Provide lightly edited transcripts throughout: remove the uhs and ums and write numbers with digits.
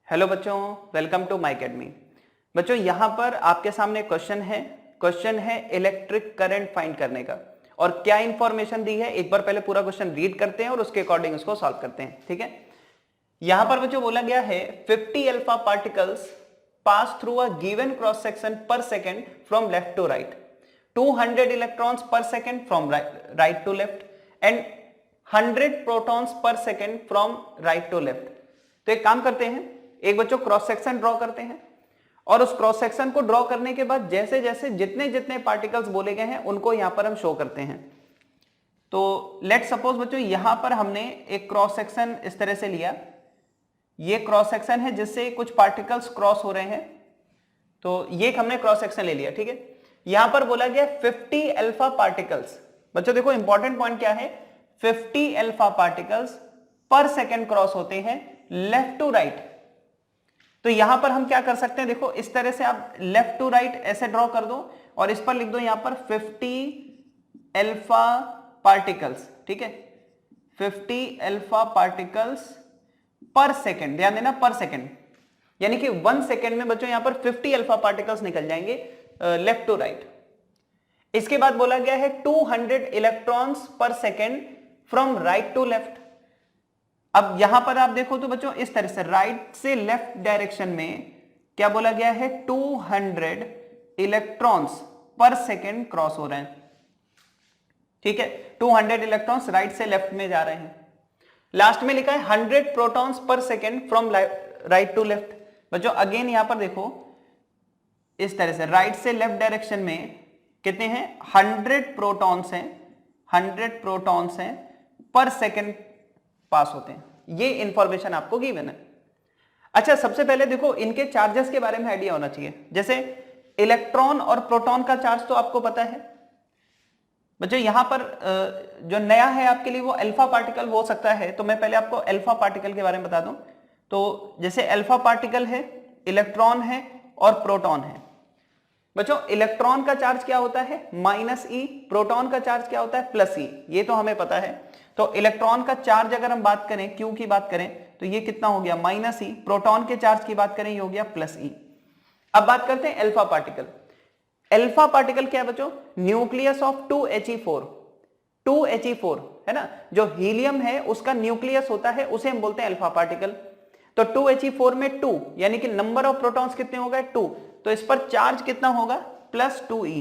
Hello बच्चों, welcome to my academy. बच्चों यहां पर आपके सामने क्वेश्चन है इलेक्ट्रिक करंट फाइंड करने का। और क्या इंफॉर्मेशन दी है एक बार पहले पूरा क्वेश्चन रीड करते हैं और उसके अकॉर्डिंग उसको सॉल्व करते हैं। ठीक है, यहां पर बच्चों बोला गया है 50 alpha particles pass through a given cross section per second from left to right, 200 electrons per second from right to left and 100 protons per second from right to left. तो एक काम करते हैं, एक बच्चों क्रॉस सेक्शन ड्रॉ करते हैं और उस क्रॉस सेक्शन को ड्रॉ करने के बाद जैसे जैसे जितने जितने पार्टिकल्स बोले गए हैं उनको यहां पर हम शो करते हैं। तो लेट सपोज बच्चों यहां पर हमने एक क्रॉस सेक्शन इस तरह से लिया, ये क्रॉस सेक्शन है जिससे कुछ पार्टिकल्स क्रॉस हो रहे हैं। तो ये हमने क्रॉस सेक्शन ले लिया। ठीक है, यहां पर बोला गया 50 अल्फा पार्टिकल्स। बच्चों देखो इंपॉर्टेंट पॉइंट क्या है, 50 अल्फा पार्टिकल्स पर सेकेंड क्रॉस होते हैं लेफ्ट टू राइट। तो यहां पर हम क्या कर सकते हैं, देखो इस तरह से आप लेफ्ट टू राइट ऐसे ड्रॉ कर दो और इस पर लिख दो यहां पर 50 अल्फा पार्टिकल्स। ठीक है, 50 अल्फा पार्टिकल्स पर सेकेंड, ध्यान देना पर सेकेंड, यानी कि 1 सेकेंड में बच्चों यहां पर 50 अल्फा पार्टिकल्स निकल जाएंगे लेफ्ट टू राइट। इसके बाद बोला गया है 200 electrons per second from right to left. अब यहां पर आप देखो तो बच्चों इस तरह से राइट से लेफ्ट डायरेक्शन में क्या बोला गया है, 200 इलेक्ट्रॉन्स पर सेकेंड क्रॉस हो रहे हैं। ठीक है, 200 इलेक्ट्रॉन्स राइट से लेफ्ट में जा रहे हैं। लास्ट में लिखा है 100 protons per second from right to left. बच्चों अगेन यहां पर देखो इस तरह से राइट से लेफ्ट डायरेक्शन में कितने हैं, 100 प्रोटॉन्स हैं, 100 प्रोटॉन्स हैं पर सेकेंड पास होते हैं। ये इंफॉर्मेशन आपको गिवन है। अच्छा, सबसे पहले देखो इनके चार्जेस के बारे में आइडिया होना चाहिए। जैसे इलेक्ट्रॉन और प्रोटॉन का चार्ज तो आपको पता है बच्चों। यहां पर जो नया है आपके लिए वो अल्फा पार्टिकल हो सकता है, तो मैं पहले आपको अल्फा पार्टिकल के बारे में बता दूं। तो जैसे अल्फा पार्टिकल है, इलेक्ट्रॉन है और प्रोटॉन है। बच्चों इलेक्ट्रॉन का चार्ज क्या होता है, -e, प्रोटॉन का चार्ज क्या होता है, +e। ये तो हमें पता है। तो इलेक्ट्रॉन का चार्ज अगर हम बात करें, Q की बात करें तो ये कितना हो गया, -e। प्रोटॉन के चार्ज की बात करें ये हो गया +e। अब बात करते हैं अल्फा पार्टिकल। अल्फा पार्टिकल क्या है बच्चों, न्यूक्लियस ऑफ 2He4। 2He4 है ना, जो हीलियम है उसका न्यूक्लियस होता है, उसे हम बोलते हैं अल्फा पार्टिकल। तो 2He4 में 2 यानी कि नंबर ऑफ प्रोटॉन्स कितने हो गए, 2। तो इस पर चार्ज कितना होगा, +2e।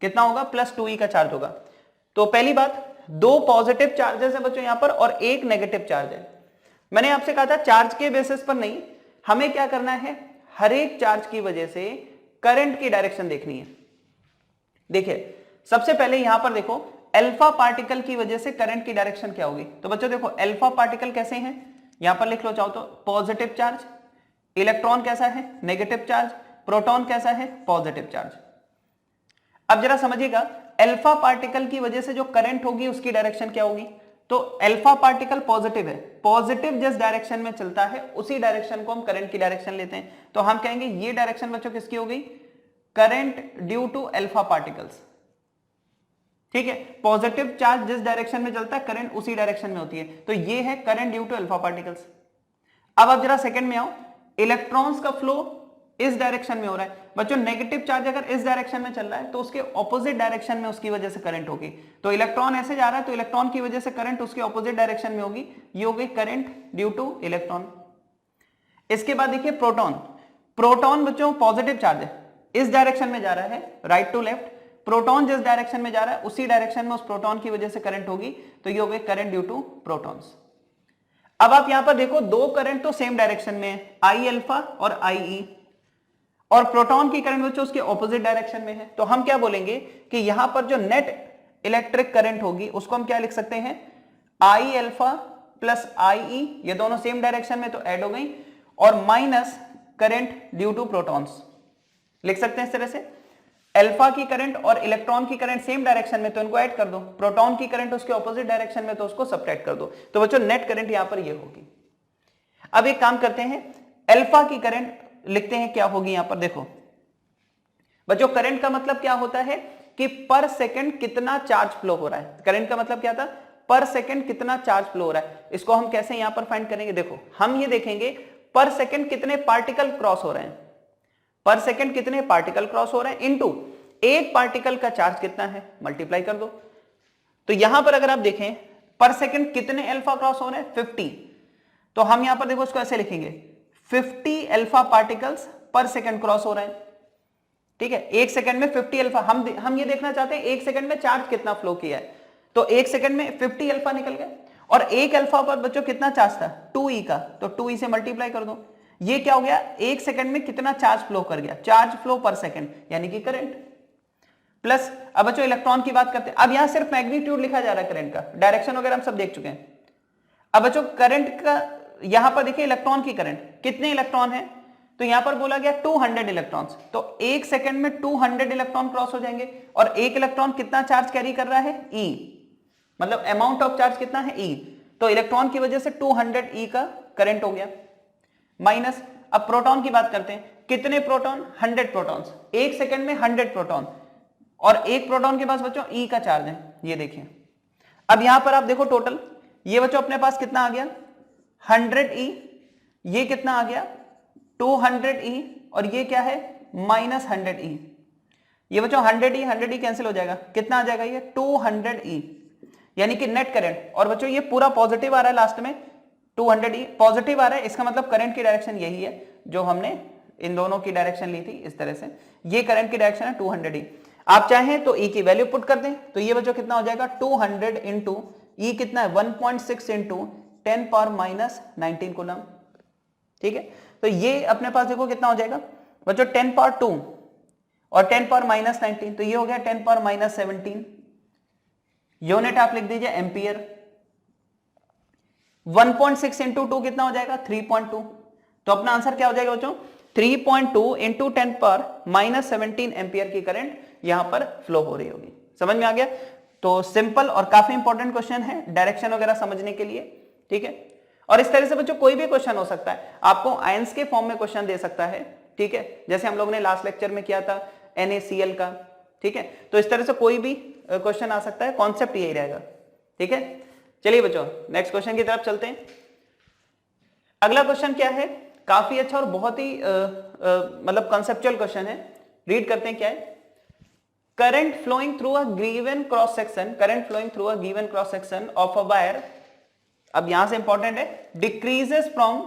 कितना होगा, +2e का चार्ज होगा। तो पहली बात, 2 पॉजिटिव चार्जेस है बच्चों यहां पर और 1 नेगेटिव चार्ज है। मैंने आपसे कहा था चार्ज के बेसिस पर नहीं, हमें क्या करना है, हर एक चार्ज की वजह से करंट की डायरेक्शन देखनी है। देखिए सबसे पहले यहां पर देखो अल्फा पार्टिकल की वजह से करंट की डायरेक्शन क्या होगी। तो बच्चों देखो अल्फा पार्टिकल कैसे हैं, यहां पर लिख लो चाहो तो, पॉजिटिव चार्ज, इलेक्ट्रॉन कैसा है, नेगेटिव चार्ज, प्रोटॉन कैसा है, पॉजिटिव चार्ज। अब जरा समझिएगा, अल्फा पार्टिकल की वजह से जो करंट होगी उसकी डायरेक्शन क्या होगी। तो अल्फा पार्टिकल पॉजिटिव है, पॉजिटिव जिस डायरेक्शन में चलता है उसी डायरेक्शन को हम करंट की डायरेक्शन लेते हैं। तो हम कहेंगे ये डायरेक्शन बच्चों किसकी हो गई, current due to alpha particles. ठीक है, पॉजिटिव चार्ज जिस डायरेक्शन में चलता है करंट उसी डायरेक्शन में होती है, तो ये है current due to alpha particles. अब आप जरा सेकंड में आओ, इलेक्ट्रॉन्स का फ्लो इस डायरेक्शन में हो रहा है बच्चों। नेगेटिव चार्ज अगर इस डायरेक्शन में चल रहा है तो उसके ऑपोजिट डायरेक्शन में उसकी वजह से करंट होगी। तो इलेक्ट्रॉन ऐसे जा रहा है तो इलेक्ट्रॉन की वजह से करंट उसके ऑपोजिट डायरेक्शन में होगी, ये हो गई करंट ड्यू टू इलेक्ट्रॉन। इसके बाद देखिए प्रोटॉन। प्रोटॉन बच्चों पॉजिटिव चार्ज है, इस डायरेक्शन में जा रहा है राइट टू लेफ्ट। प्रोटॉन जिस डायरेक्शन में जा रहा है उसी डायरेक्शन में उस प्रोटॉन की वजह से करंट होगी, तो ये हो गई करंट ड्यू टू प्रोटॉन्स। अब आप यहां पर देखो दो करंट तो सेम डायरेक्शन में है, I अल्फा और IE, और प्रोटॉन की करंट बच्चों उसके ऑपोजिट डायरेक्शन में है। तो हम क्या बोलेंगे कि यहां पर जो नेट इलेक्ट्रिक करंट होगी उसको हम क्या लिख सकते हैं, I अल्फा प्लस IE, ये दोनों सेम डायरेक्शन में तो ऐड हो गई, और minus current due to protons लिख सकते हैं इस तरह से। अल्फा की करंट और इलेक्ट्रॉन की करंट सेम डायरेक्शन में तो इनको ऐड कर दो, प्रोटॉन की करंट उसके ऑपोजिट डायरेक्शन में तो उसको सब्ट्रैक्ट कर दो। तो बच्चों नेट करंट यहां पर ये होगी। अब एक काम करते हैं, अल्फा की करंट लिखते हैं क्या होगी यहां पर। देखो बच्चों करंट का मतलब क्या होता है कि पर सेकंड कितना चार्ज फ्लो हो रहा है। करंट का मतलब क्या था, पर सेकंड कितना चार्ज फ्लो हो रहा है। इसको हम कैसे यहां पर फाइंड करेंगे, देखो हम ये देखेंगे पर सेकंड कितने पार्टिकल क्रॉस हो रहे हैं, पर सेकंड कितने पार्टिकल क्रॉस हो रहे हैं इनटू एक पार्टिकल का चार्ज कितना है, मल्टीप्लाई कर दो। तो यहां पर अगर आप देखें पर सेकंड कितने अल्फा क्रॉस हो रहे हैं 50, तो हम यहां पर देखो इसको ऐसे लिखेंगे 50 अल्फा पार्टिकल्स पर सेकंड क्रॉस हो रहे हैं। ठीक है, एक सेकंड में 50 अल्फा, हम ये देखना चाहते हैं एक सेकंड में चार्ज कितना फ्लो किया है, तो एक सेकंड में 50 अल्फा निकल गया। और एक अल्फा पर बच्चों कितना चार्ज था 2e का, तो 2e से मल्टीप्लाई कर दो। ये क्या हो गया, एक सेकंड में कितना चार्ज फ्लो कर गया, चार्ज फ्लो पर सेकंड यानी कि करंट। प्लस अब बच्चों इलेक्ट्रॉन की बात करते हैं, अब यहां सिर्फ मैग्नीट्यूड लिखा जा रहा है करंट का, डायरेक्शन वगैरह हम सब देख चुके हैं। अब बच्चों करंट का यहां पर देखिए इलेक्ट्रॉन की करंट, कितने इलेक्ट्रॉन है, तो यहां पर बोला गया 200 इलेक्ट्रॉन्स, तो एक सेकंड में 200 इलेक्ट्रॉन क्रॉस हो जाएंगे। और एक इलेक्ट्रॉन कितना चार्ज कैरी कर रहा है E, मतलब अमाउंट ऑफ चार्ज कितना है E, तो इलेक्ट्रॉन की वजह से 200 E का करंट हो गया। माइनस अब प्रोटॉन की बात करते हैं, कितने प्रोटॉन 100 प्रोटॉन्स, एक सेकंड में 100 प्रोटॉन, और एक प्रोटॉन के पास बच्चों E का चार्ज है, ये देखिए। अब यहां पर आप देखो टोटल, ये बच्चों अपने पास कितना आ गया 100E, ये कितना आ गया 200E, और ये क्या है माइनस 100E। ये बच्चों 100E कैंसिल हो जाएगा, कितना आ जाएगा ये 200E, यानी कि नेट करंट। और बच्चों ये पूरा पॉजिटिव आ रहा है, लास्ट में 200E पॉजिटिव आ रहा है, इसका मतलब करंट की डायरेक्शन यही है जो हमने इन दोनों की डायरेक्शन ली थी इस तरह से, ये करंट की डायरेक्शन है 200E। आप चाहें तो E की वैल्यू पुट कर दें, तो ये बच्चों कितना हो जाएगा 200 इंटू E कितना है 1.6 इंटू 10 पावर माइनस 19 कूलम। ठीक है, तो ये अपने पास देखो कितना हो जाएगा बच्चों 10 पावर 2 और 10 पावर माइनस 19, तो ये हो गया 10 पावर माइनस 17। यूनिट आप लिख दीजिए एम्पियर। 1.6 इंटू 2 कितना हो जाएगा 3.2, तो अपना आंसर क्या हो जाएगा बच्चों 3.2 इंटू 10 पावर माइनस 17 एम्पियर की करंट यहां पर फ्लो हो रही होगी। समझ में आ गया? तो सिंपल और काफी इंपॉर्टेंट क्वेश्चन है डायरेक्शन वगैरह समझने के लिए। ठीक है, और इस तरह से बच्चों कोई भी क्वेश्चन हो सकता है, आपको आयंस के फॉर्म में क्वेश्चन दे सकता है। ठीक है, जैसे हम लोग ने लास्ट लेक्चर में किया था NaCl का। ठीक है, तो इस तरह से कोई भी क्वेश्चन आ सकता है, कॉन्सेप्ट यही रहेगा। ठीक है, चलिए बच्चों नेक्स्ट क्वेश्चन की तरफ चलते हैं। अगला क्वेश्चन क्या है, काफी अच्छा और बहुत ही मतलब कॉन्सेप्चुअल क्वेश्चन है, रीड करते हैं क्या है। Current flowing through a given cross section, current flowing through a given cross section of a wire, अब यहां से इंपॉर्टेंट है, decreases from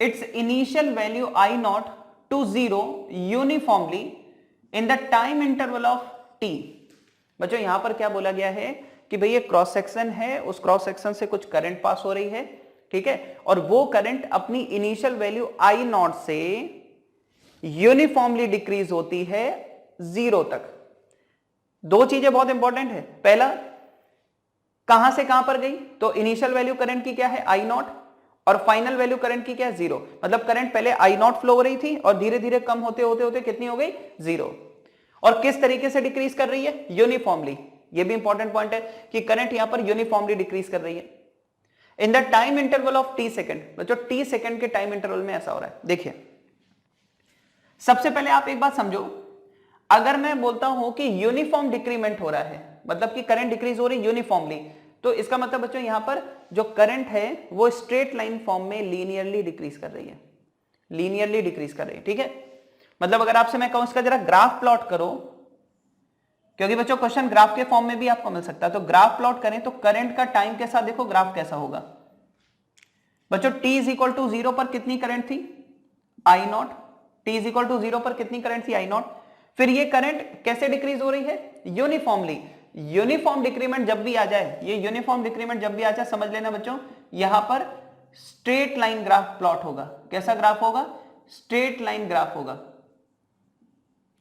its initial value I naught to 0 uniformly in the time interval of T। बच्चों यहां पर क्या बोला गया है कि भाई ये क्रॉस सेक्शन है, उस क्रॉस सेक्शन से कुछ करंट पास हो रही है। ठीक है, और वो करंट अपनी इनिशियल वैल्यू I नॉट से यूनिफॉर्मली डिक्रीज होती है 0 तक। दो चीजें बहुत इंपॉर्टेंट है, पहला कहां से कहां पर गई, तो इनिशियल वैल्यू करंट की क्या है I नॉट, और फाइनल वैल्यू करंट की क्या है 0। मतलब करंट पहले I नॉट फ्लो हो रही थी और धीरे धीरे कम होते होते होते कितनी हो गई 0। और किस तरीके से डिक्रीज कर रही है, यूनिफॉर्मली। ये भी इंपॉर्टेंट पॉइंट है कि करंट यहां पर यूनिफॉर्मली डिक्रीज कर रही है इन the time interval of T second. बच्चों T सेकंड के टाइम इंटरवल में ऐसा हो रहा है। देखिए सबसे पहले आप एक बात समझो, अगर मैं बोलता हूं कि यूनिफॉर्म डिक्रीमेंट हो रहा है, मतलब कि करंट डिक्रीज हो रही यूनिफॉर्मली, तो इसका मतलब बच्चों यहां पर जो करंट है वो स्ट्रेट लाइन फॉर्म में लीनियरली डिक्रीज कर रही है, लीनियरली डिक्रीज कर रही है। ठीक है, मतलब अगर आपसे मैं कहूं इसका जरा ग्राफ प्लॉट करो, क्योंकि बच्चों क्वेश्चन ग्राफ के फॉर्म में भी आपको मिल सकता है, तो ग्राफ प्लॉट करें तो करंट का टाइम के साथ देखो ग्राफ कैसा होगा। बच्चों t इज इक्वल टू 0 पर कितनी करंट थी I naught, t is equal to 0 पर कितनी करंट थी I नॉट। फिर ये करंट कैसे डिक्रीज हो रही है, यूनिफॉर्मली। यूनिफॉर्म डिक्रीमेंट जब भी आ जाए, ये यूनिफॉर्म डिक्रीमेंट जब भी आ जाए, समझ लेना बच्चों यहां पर स्ट्रेट लाइन ग्राफ प्लॉट होगा। कैसा ग्राफ होगा, स्ट्रेट लाइन ग्राफ होगा।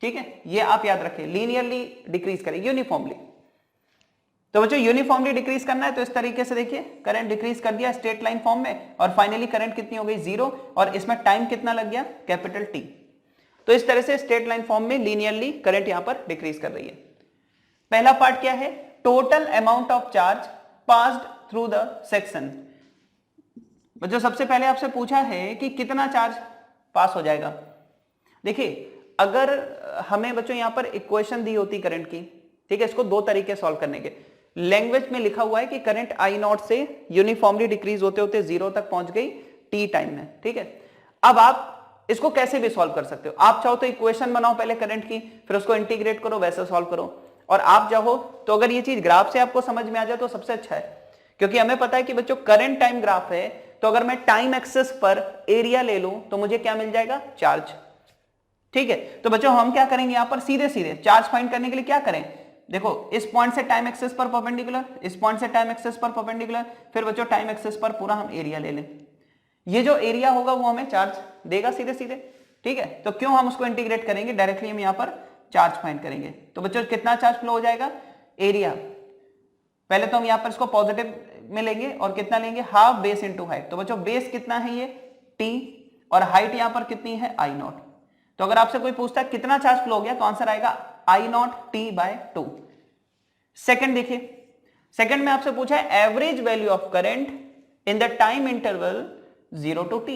ठीक है, ये आप याद रखें, लीनियरली डिक्रीज करें यूनिफॉर्मली। तो बच्चों यूनिफॉर्मली डिक्रीज करना है तो इस तरीके से देखिए, करंट डिक्रीज कर दिया स्ट्रेट लाइन फॉर्म में, और फाइनली करंट कितनी हो गई 0, और इसमें टाइम कितना लग गया कैपिटल T। तो इस तरह से स्ट्रेट लाइन फॉर्म में लीनियरली करंट यहां पर डिक्रीज कर रही है। पहला पार्ट क्या है, total amount of charge passed through the section. बच्चों सबसे पहले आपसे पूछा है कि कितना चार्ज पास हो जाएगा। देखिए अगर हमें बच्चों यहां पर इक्वेशन दी होती करंट की, ठीक है, इसको दो तरीके सॉल्व करने के। लैंग्वेज में लिखा हुआ है कि करंट I नॉट से यूनिफॉर्मली डिक्रीज होते होते 0 तक पहुंच गई, टी टाइम में, ठीक है। अब आप इसको कैसे भी सॉल्व कर सकते हो, आप चाहो तो इक्वेशन बनाओ पहले करंट की, फिर उसको इंटीग्रेट करो, वैसे सॉल्व करो, और आप चाहो तो अगर ये चीज ग्राफ से आपको समझ में आ जाए तो सबसे अच्छा है, क्योंकि हमें पता है कि बच्चों करंट टाइम ग्राफ है, तो अगर मैं टाइम एक्सेस पर एरिया ले लूं तो मुझे क्या मिल जाएगा, चार्ज, ठीक है। तो बच्चों हम क्या करेंगे यहां पर, सीधे सीधे चार्ज फाइंड करने के लिए क्या करें, देखो इस पॉइंट से टाइम एक्सेस पर परपेंडिकुलर, इस पॉइंट से टाइम एक्सेस पर परपेंडिकुलर, फिर बच्चों टाइम एक्सेस पर पूरा हम एरिया ले लें, ये जो एरिया होगा वो हमें चार्ज देगा सीधे सीधे, ठीक है। तो क्यों हम उसको इंटीग्रेट करेंगे, डायरेक्टली हम यहां पर चार्ज फाइंड करेंगे। तो बच्चों कितना चार्ज फ्लो हो जाएगा, एरिया, पहले तो हम यहां पर इसको पॉजिटिव में लेंगे और कितना लेंगे, हाफ बेस इंटू हाइट। तो बच्चों बेस कितना है ये टी, और हाइट यहां पर कितनी है आई नॉट। तो अगर आपसे कोई पूछता है कितना चार्ज फ्लो हो गया, तो आंसर आएगा आई नॉट टी बाय 2। सेकंड देखिए, सेकंड में आपसे पूछा है average value of current in the time interval 0 to t।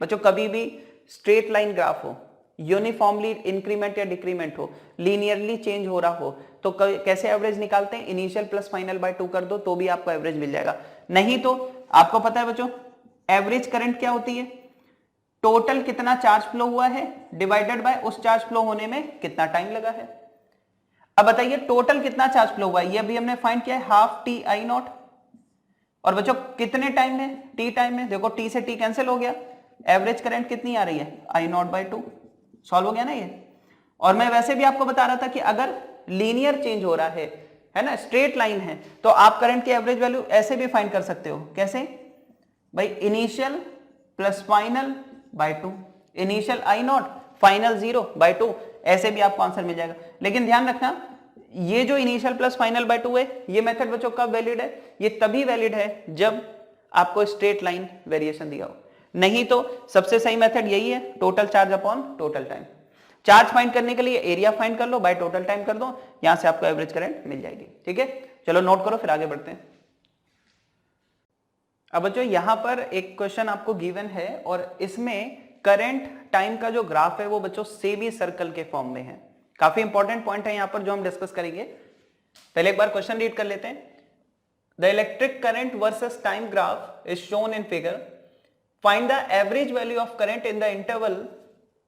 बच्चों कभी भी स्ट्रेट लाइन ग्राफ हो, यूनिफॉर्मली इंक्रीमेंट या डिक्रीमेंट हो, लीनियरली चेंज हो रहा हो, तो कैसे एवरेज निकालते हैं, इनिशियल प्लस फाइनल बाय 2 कर दो तो भी आपको एवरेज मिल जाएगा। नहीं तो आपको पता है बच्चों एवरेज करंट क्या होती है, टोटल कितना चार्ज फ्लो हुआ है डिवाइडेड बाय उस चार्ज फ्लो होने में कितना टाइम लगा है। अब बताइए टोटल कितना चार्ज फ्लो हुआ है, ये अभी हमने फाइंड किया है हाफ टी आई नॉट, और बच्चों कितने टाइम में, टी टाइम में, देखो टी से टी कैंसिल हो गया, एवरेज करंट कितनी आ रही है, आई नॉट बाय 2, सॉल्व हो गया ना ये। और मैं वैसे भी आपको बता रहा था कि अगर लीनियर चेंज हो रहा है ना, स्ट्रेट लाइन है, तो आप करंट की एवरेज वैल्यू ऐसे भी फाइंड कर सकते हो, कैसे भाई, initial plus final by 2, initial I naught final 0 by 2, ऐसे भी आपको आंसर मिल जाएगा। लेकिन ध्यान रखना ये जो इनिशियल प्लस फाइनल बाय 2 है, ये मेथड बच्चों कब वैलिड है, ये तभी वैलिड है जब आपको स्ट्रेट लाइन वेरिएशन दिया हो, नहीं तो सबसे सही मेथड यही है, total charge upon total time. Charge find करने के लिए एरिया फाइंड कर लो, बाय टोटल टाइम कर दो, यहां से आपको एवरेज करंट मिल जाएगी, ठीक है। चलो नोट करो, फिर आगे बढ़ते हैं। अब बच्चों यहां पर एक क्वेश्चन आपको गिवन है, और इसमें करंट टाइम का जो ग्राफ है वो बच्चों सेमी सर्कल के फॉर्म में है। काफी इंपॉर्टेंट पॉइंट है यहां पर जो हम डिस्कस करेंगे। पहले एक बार क्वेश्चन रीड कर लेते हैं। The electric current versus time graph is shown in figure, find the average value of current in the interval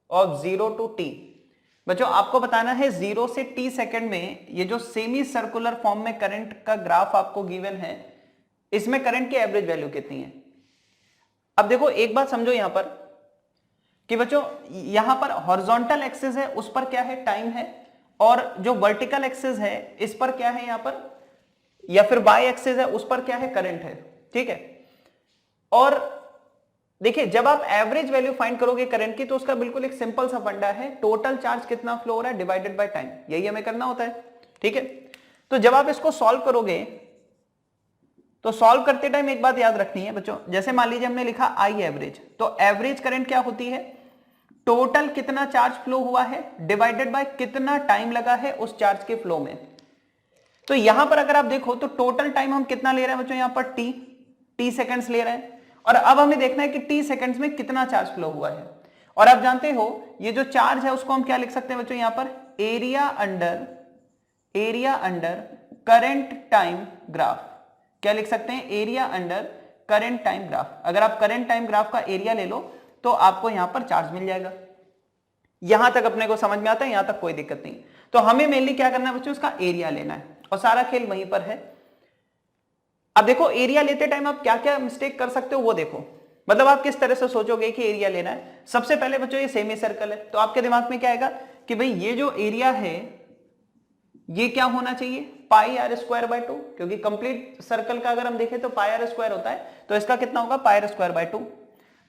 of 0 to t। बच्चों आपको बताना है 0 से t सेकंड में ये जो सेमी सर्कुलर फॉर्म में करंट का ग्राफ आपको गिवन है, इसमें करंट की एवरेज वैल्यू कितनी है। अब देखो एक बात समझो यहां पर कि बच्चों यहां पर हॉरिजॉन्टल एक्सिस है, उस पर क्या है, टाइम है, और जो वर्टिकल एक्सिस है इस पर क्या है यहां पर, या फिर बाय एक्सिस है उस पर क्या है, करंट है, ठीक है। और देखिए जब आप एवरेज वैल्यू फाइंड करोगे करंट की, तो उसका बिल्कुल एक सिंपल सा फंडा है, टोटल चार्ज कितना फ्लो हो रहा है डिवाइडेड बाय टाइम, यही हमें करना होता है, ठीक है। तो जब आप इसको सॉल्व करोगे, तो सॉल्व करते टाइम एक बात याद रखनी है बच्चों, जैसे मान लीजिए हमने लिखा आई एवरेज, तो एवरेज करंट क्या होती है, टोटल कितना चार्ज फ्लो हुआ है डिवाइडेड बाय कितना टाइम लगा है उस चार्ज के फ्लो में। तो यहां पर अगर आप देखो तो टोटल टाइम हम कितना ले रहे हैं बच्चों, यहां पर टी सेकंड्स ले रहे हैं, और अब हमें देखना है कि टी सेकंड्स में कितना चार्ज फ्लो हुआ है। और आप जानते हो ये जो चार्ज है उसको हम क्या लिख सकते हैं बच्चों, यहां पर area under current time graph, क्या लिख सकते हैं, area under current time graph. अगर आप करंट टाइम ग्राफ का एरिया ले लो तो आपको यहां पर चार्ज मिल जाएगा। यहां तक अपने को समझ में आता है, यहां तक कोई दिक्कत नहीं। तो हमें मेनली क्या करना है बच्चों, उसका एरिया लेना है, और सारा खेल वहीं पर है। अब देखो एरिया लेते टाइम आप क्या क्या मिस्टेक कर सकते हो वो देखो, मतलब आप किस तरह से सोचोगे कि एरिया लेना है। सबसे पहले बच्चों ये सेमी सर्कल है, तो आपके दिमाग में क्या आएगा कि भाई ये जो एरिया है ये क्या होना चाहिए, पाई आर स्क्वायर बाय 2, क्योंकि कंप्लीट सर्कल का अगर हम देखें तो पाई आर स्क्वायर होता है, तो इसका कितना होगा, पाई आर स्क्वायर बाय 2।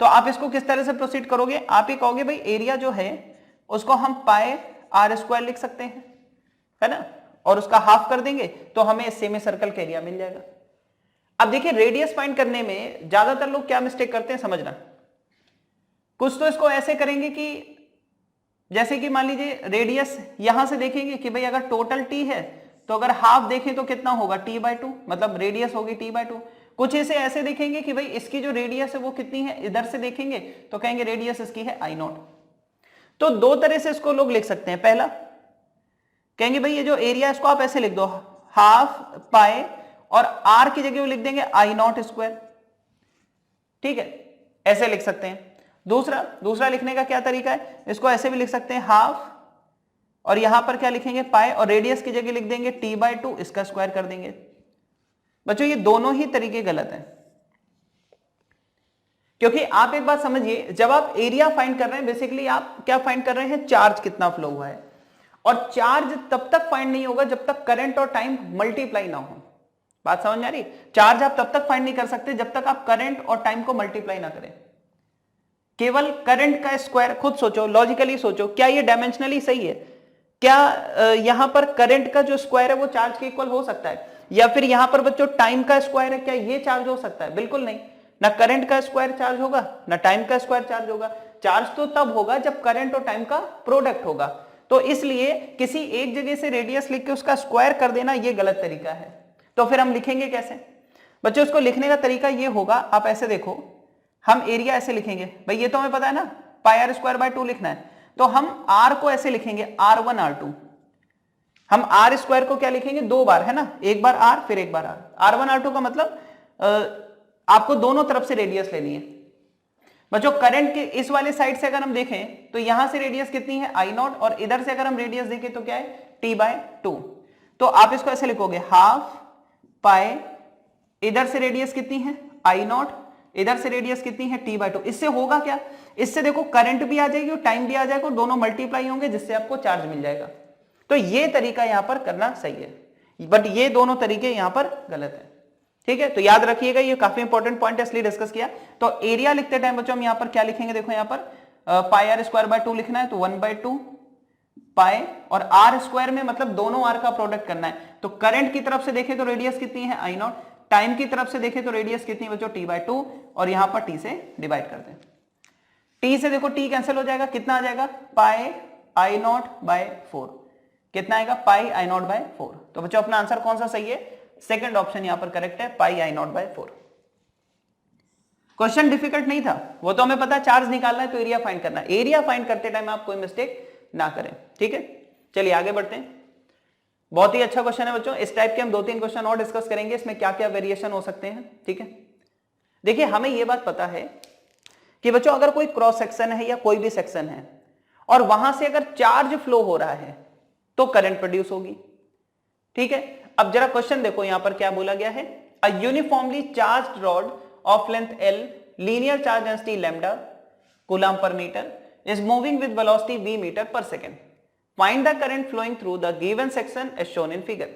तो आप इसको किस तरह से प्रोसीड करोगे, आप ही कहोगे भाई एरिया जो है उसको हम पाई आर स्क्वायर लिख सकते हैं, है ना, और उसका हाफ कर देंगे तो हमें सेमी सर्कल का एरिया मिल जाएगा। अब देखिए रेडियस फाइंड करने में ज्यादातर लोग क्या मिस्टेक करते हैं समझना, कुछ तो इसको ऐसे करेंगे कि जैसे कि मान लीजिए रेडियस यहां से देखेंगे कि भाई अगर टोटल टी है तो अगर हाफ देखें तो कितना होगा, टी बाय 2, मतलब रेडियस होगी टी बाय 2। कुछ इसे ऐसे देखेंगे कि भाई इसकी जो रेडियस है वो कितनी है, इधर से देखेंगे तो कहेंगे रेडियस इसकी है आई नॉट। तो दो तरह से इसको लोग लिख सकते हैं, पहला कहेंगे भाई ये जो एरिया इसको आप ऐसे लिख दो, हाफ पाई, और आर की जगह वो लिख देंगे आई नॉट स्क्वायर। ठीक है, ऐसे लिख सकते हैं। दूसरा लिखने का क्या तरीका है, इसको ऐसे भी लिख सकते हैं हाफ, और यहां पर क्या लिखेंगे पाई, और रेडियस की जगह लिख देंगे t/2, इसका स्क्वायर कर देंगे। बच्चों ये दोनों ही तरीके गलत हैं, क्योंकि आप एक बात समझिए, जब आप एरिया फाइंड कर रहे हैं बेसिकली आप क्या फाइंड कर रहे हैं, चार्ज कितना फ्लो हुआ है, और चार्ज तब तक फाइंड नहीं होगा जब तक करंट और टाइम मल्टीप्लाई ना हो। बात समझ में आ रही? चार्ज आप तब तक फाइंड नहीं कर सकते जब तक आप करंट और टाइम को मल्टीप्लाई ना करें। केवल करंट का स्क्वायर, खुद सोचो, लॉजिकली सोचो, क्या ये डायमेंशनली सही है? क्या यहां पर करंट का जो स्क्वायर है वो चार्ज के इक्वल हो सकता है? या फिर यहां पर बच्चों टाइम का स्क्वायर है, क्या ये चार्ज हो सकता है? बिल्कुल नहीं। ना करंट का स्क्वायर चार्ज होगा, ना टाइम का स्क्वायर चार्ज होगा। चार्ज तो तब होगा जब करंट और टाइम का प्रोडक्ट होगा। तो इसलिए किसी एक जगह से रेडियस लिख के उसका स्क्वायर कर देना ये गलत तरीका है। तो फिर हम लिखेंगे कैसे? बच्चों इसको लिखने का तरीका ये होगा, आप ऐसे देखो, हम एरिया ऐसे लिखेंगे, भाई ये तो हमें पता है ना, πr²/2 लिखना है, तो हम r को ऐसे लिखेंगे r1 r2। हम r स्क्वायर को क्या लिखेंगे, 2 बार, है ना, एक बार r फिर एक बार r। r1 r2 का मतलब आपको दोनों तरफ से रेडियस लेनी है। बच्चों करंट के इस वाले साइड से अगर हम देखें तो यहां से रेडियस कितनी है I0, और इधर से अगर हम रेडियस देखें तो क्या है t/2। तो आप इसको ऐसे लिखोगे हाफ पाई, इधर से रेडियस कितनी है I0, इधर से रेडियस कितनी है t/2। इससे होगा क्या, इससे देखो करंट भी आ जाएगी और टाइम भी आ जाएगा और दोनों मल्टीप्लाई होंगे जिससे आपको चार्ज मिल जाएगा। तो ये तरीका यहां पर करना सही है, बट ये दोनों तरीके यहां पर गलत है। ठीक है, तो याद रखिएगा, ये काफी इंपॉर्टेंट पॉइंट है इसलिए डिस्कस किया। तो एरिया लिखते टाइम बच्चों हम यहां पर क्या लिखेंगे, देखो यहां पर πr²/2 लिखना है, तो 1/2 पाई, और r स्क्वायर में मतलब दोनों r का प्रोडक्ट करना है। तो करंट की तरफ से देखें तो रेडियस कितनी है I0, टाइम की तरफ से देखें तो रेडियस कितनी है बच्चों t/2, और यहां पर t से डिवाइड कर दें। t से देखो t कैंसिल हो जाएगा, कितना आ जाएगा πI0/4, कितना आएगा πI0/4। तो बच्चों अपना आंसर कौन सा सही है, सेकंड ऑप्शन यहां पर करेक्ट है, πI0/4। क्वेश्चन डिफिकल्ट नहीं था, वो तो हमें पता है चार्ज निकालना है तो एरिया फाइंड करना है। एरिया फाइंड करते टाइम आप कोई मिस्टेक ना करें। ठीक है, चलिए आगे बढ़ते हैं। बहुत ही अच्छा क्वेश्चन है बच्चों, इस टाइप के हम 2-3 क्वेश्चन और डिस्कस करेंगे, इसमें क्या क्या वेरिएशन हो सकते हैं। ठीक है, देखिए हमें यह बात पता है कि बच्चों अगर कोई क्रॉस सेक्शन है या कोई भी सेक्शन है और वहां से अगर चार्ज फ्लो हो रहा है तो करंट प्रोड्यूस होगी। ठीक है, अब जरा क्वेश्चन देखो, यहां पर क्या बोला गया है, a uniformly charged rod of length L, linear charge density lambda coulomb per metre is moving with velocity v meter per second. Find the current flowing through the given section as shown in figure.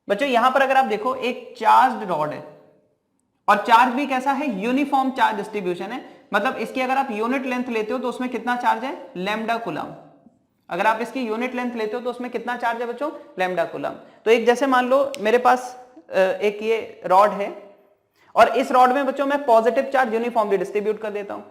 बच्चों यहां पर अगर आप देखो एक charged rod है और charge भी कैसा है, यूनिफॉर्म चार्ज डिस्ट्रीब्यूशन है, मतलब इसकी अगर आप यूनिट लेंथ लेते हो तो उसमें कितना चार्ज है, लैम्डा कूलम। अगर आप इसकी यूनिट लेंथ लेते हो तो उसमें कितना चार्ज है बच्चों, लैम्डा कूलम। तो एक जैसे मान लो मेरे पास एक ये रॉड है और इस रॉड में बच्चों मैं पॉजिटिव चार्ज यूनिफॉर्मली डिस्ट्रीब्यूट कर देता हूं,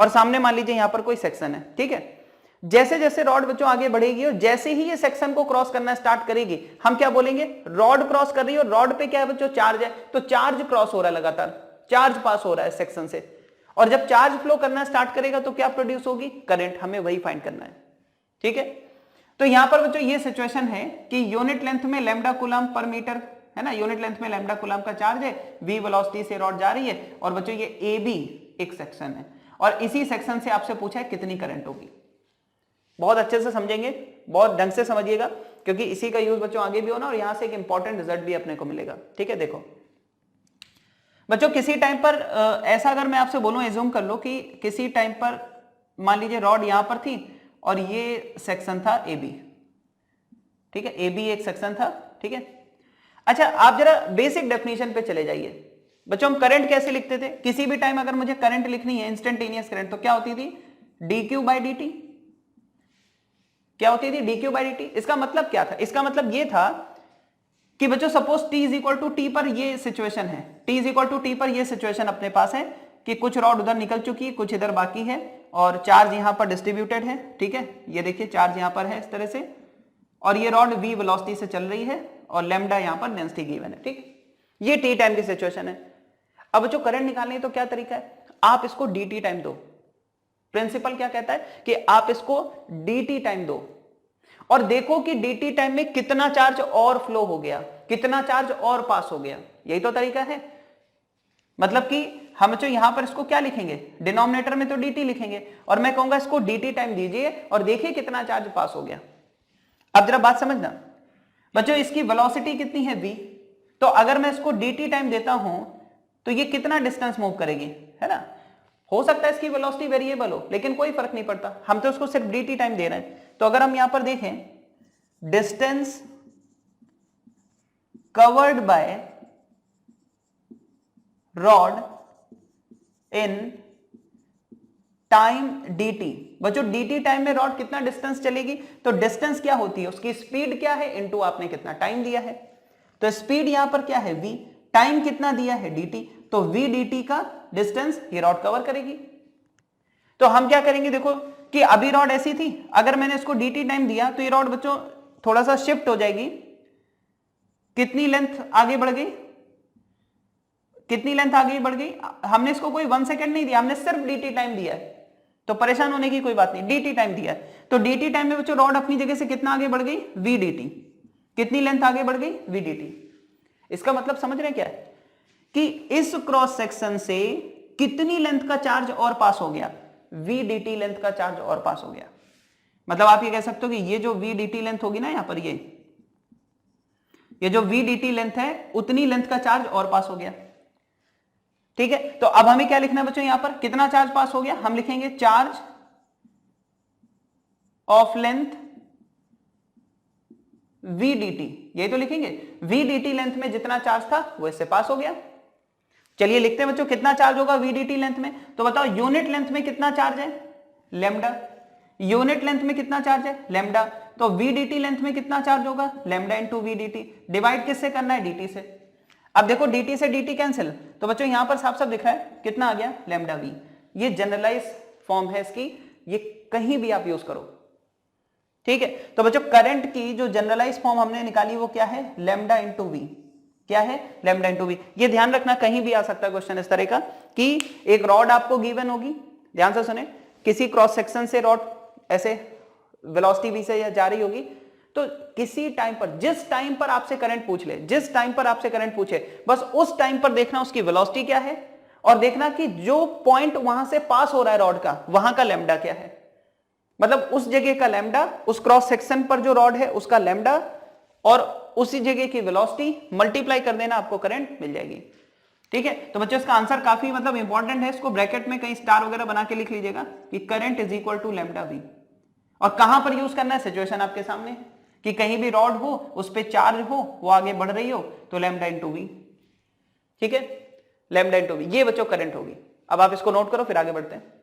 और सामने मान लीजिए यहां पर कोई सेक्शन है। ठीक है, जैसे जैसे रॉड बच्चों आगे बढ़ेगी और जैसे ही ये सेक्शन को क्रॉस करना स्टार्ट करेगी, हम क्या बोलेंगे, रॉड क्रॉस कर रही है और रॉड पे क्या है बच्चों, चार्ज है, तो चार्ज क्रॉस हो रहा है, लगातार चार्ज पास हो रहा है सेक्शन से, और जब चार्ज फ्लो करना स्टार्ट करेगा तो क्या प्रोड्यूस होगी, करंट। हमें वही फाइंड करना है। ठीक है, तो यहां पर बच्चों ये सिचुएशन है कि यूनिट लेंथ में लैम्डा कूलम पर मीटर है ना, यूनिट लेंथ में लैम्डा कूलम का चार्ज है, v वेलोसिटी से रॉड जा रही है, और बच्चों ये AB एक सेक्शन है और इसी सेक्शन से आपसे पूछा है कितनी करंट होगी। बहुत अच्छे से समझेंगे, बहुत ढंग से समझिएगा, क्योंकि इसी का यूज बच्चों आगे भी होना और यहां से एक इंपॉर्टेंट रिजल्ट भी अपने को मिलेगा। ठीक है, देखो बच्चों किसी टाइम पर ऐसा अगर मैं आपसे बोलूं, एज्यूम कर लो कि किसी टाइम पर मान लीजिए रॉड यहां पर थी और ये सेक्शन था AB। ठीक है, AB एक सेक्शन था। ठीक है, अच्छा आप जरा बेसिक डेफिनेशन पे चले जाइए। बच्चों हम करंट कैसे लिखते थे, किसी भी टाइम अगर मुझे करंट लिखनी है, इंस्टेंटेनियस करंट, तो क्या होती थी, dq/dt। क्या होती थी, dq/dt। इसका मतलब क्या था, इसका मतलब ये था कि बच्चों सपोज t पर ये सिचुएशन है, t पर ये सिचुएशन अपने पास है कि कुछ रॉड उधर निकल चुकी है, कुछ इधर बाकी है, और चार्ज यहां पर डिस्ट्रीब्यूटेड है। ठीक है, ये देखिए चार्ज यहां पर है इस तरह से, और ये रॉड v वेलोसिटी से चल रही है और लैम्डा यहां पर डेंसिटी गिवन है। ठीक, ये t टाइम की सिचुएशन है। अब जो करंट निकालनी है तो क्या तरीका है, आप इसको dt टाइम दो। प्रिंसिपल क्या कहता है कि आप इसको dt टाइम दो और देखो कि dt टाइम में कितना चार्ज और फ्लो हो गया, कितना चार्ज और पास हो गया। यही तो तरीका है, मतलब कि हम बच्चों यहां पर इसको क्या लिखेंगे, डिनोमिनेटर में तो dt लिखेंगे और मैं कहूंगा इसको dt टाइम दीजिए और देखिए कितना चार्ज पास हो गया। अब जरा बात समझना बच्चों, इसकी वेलोसिटी कितनी है v, तो अगर मैं इसको dt टाइम देता हूं तो ये कितना डिस्टेंस मूव करेगी, है ना। हो सकता है इसकी वेलोसिटी वेरिएबल हो लेकिन कोई फर्क नहीं पड़ता, हम तो उसको सिर्फ dt टाइम दे रहे हैं। तो अगर हम यहां पर देखें distance covered by rod in time dt, बच्चों dt टाइम में रॉड कितना डिस्टेंस चलेगी, तो डिस्टेंस क्या होती है, उसकी स्पीड क्या है इनटू आपने कितना टाइम दिया है। तो स्पीड यहां पर क्या है v, टाइम कितना दिया है dt, तो v dt का डिस्टेंस ये रॉड कवर करेगी। तो हम क्या करेंगे, देखो कि अभी रॉड ऐसी थी, अगर मैंने इसको dt टाइम दिया तो ये रॉड बच्चों थोड़ा सा शिफ्ट हो जाएगी, कितनी लेंथ आगे बढ़ गई, कितनी लेंथ आगे बढ़ गई, हमने इसको कोई 1 सेकंड नहीं दिया, हमने सिर्फ dt टाइम दिया है, तो परेशान होने की कोई बात नहीं, dt टाइम दिया है। तो dt टाइम में बच्चों रॉड अपनी जगह से कितना आगे बढ़ गई, v dt, कितनी लेंथ आगे बढ़ गई, v dt। इसका मतलब समझ रहे हैं क्या है कि इस क्रॉस सेक्शन से कितनी लेंथ का चार्ज और पास हो गया, v dt लेंथ का चार्ज और पास हो गया। मतलब आप ये कह सकते हो कि ये जो v dt लेंथ होगी ना, यहां पर ये जो v dt लेंथ है उतनी लेंथ का चार्ज और पास हो गया। ठीक है, तो अब हमें क्या लिखना है बच्चों, यहां पर कितना चार्ज पास हो गया, हम लिखेंगे charge of length v dt, यही तो लिखेंगे, v dt लेंथ में जितना चार्ज था वो इससे पास हो गया। चलिए लिखते हैं बच्चों कितना चार्ज होगा v dt लेंथ में, तो बताओ यूनिट लेंथ में कितना चार्ज है, लैम्डा, यूनिट लेंथ में कितना चार्ज है, लैम्डा, तो v dt लेंथ में कितना चार्ज होगा, lambda into v dt, divide किससे करना है, dt से। अब देखो dt से dt कैंसिल, तो बच्चों यहां पर साफ साफ दिख रहा है कितना आ गया, लैम्डा v। ये जनरलाइज फॉर्म है इसकी, ये कहीं भी आप यूज करो। ठीक है, तो बच्चों करंट की जो जनरलाइज फॉर्म हमने निकाली वो क्या है, लैम्डा इंटू वी, क्या है, लैम्डा इंटू वी। ये ध्यान रखना कहीं भी आ सकता है क्वेश्चन इस तरह का कि एक रॉड आपको गिवन होगी, ध्यान से सुने, किसी क्रॉस सेक्शन से रॉड ऐसे वेलोसिटी v से जा रही होगी, तो किसी टाइम पर, जिस टाइम पर आपसे करंट पूछ ले, जिस टाइम पर आपसे करंट पूछे, बस उस टाइम पर देखना उसकी वेलोसिटी क्या है और देखना कि जो पॉइंट वहां से पास हो रहा है रॉड का, वहां का लैम्डा क्या है। मतलब उस जगह का लैम्डा, उस क्रॉस सेक्शन पर जो रॉड है उसका लैम्डा और उसी जगह की वेलोसिटी मल्टीप्लाई कर देना, आपको करंट मिल जाएगी। ठीक है, तो बच्चों इसका आंसर काफी मतलब इंपॉर्टेंट है, इसको ब्रैकेट में कहीं स्टार वगैरह बना के लिख लीजिएगा कि current is equal to lambda V. और कहां पर यूज करना है, सिचुएशन आपके सामने कि कहीं भी रॉड हो, उस पर चार्ज हो, वो आगे बढ़ रही हो, तो लैम्डा इंटू वी। ठीक है, लैम्डा इंटू वी, ये बच्चों करंट होगी। अब आप इसको नोट करो फिर आगे बढ़ते हैं।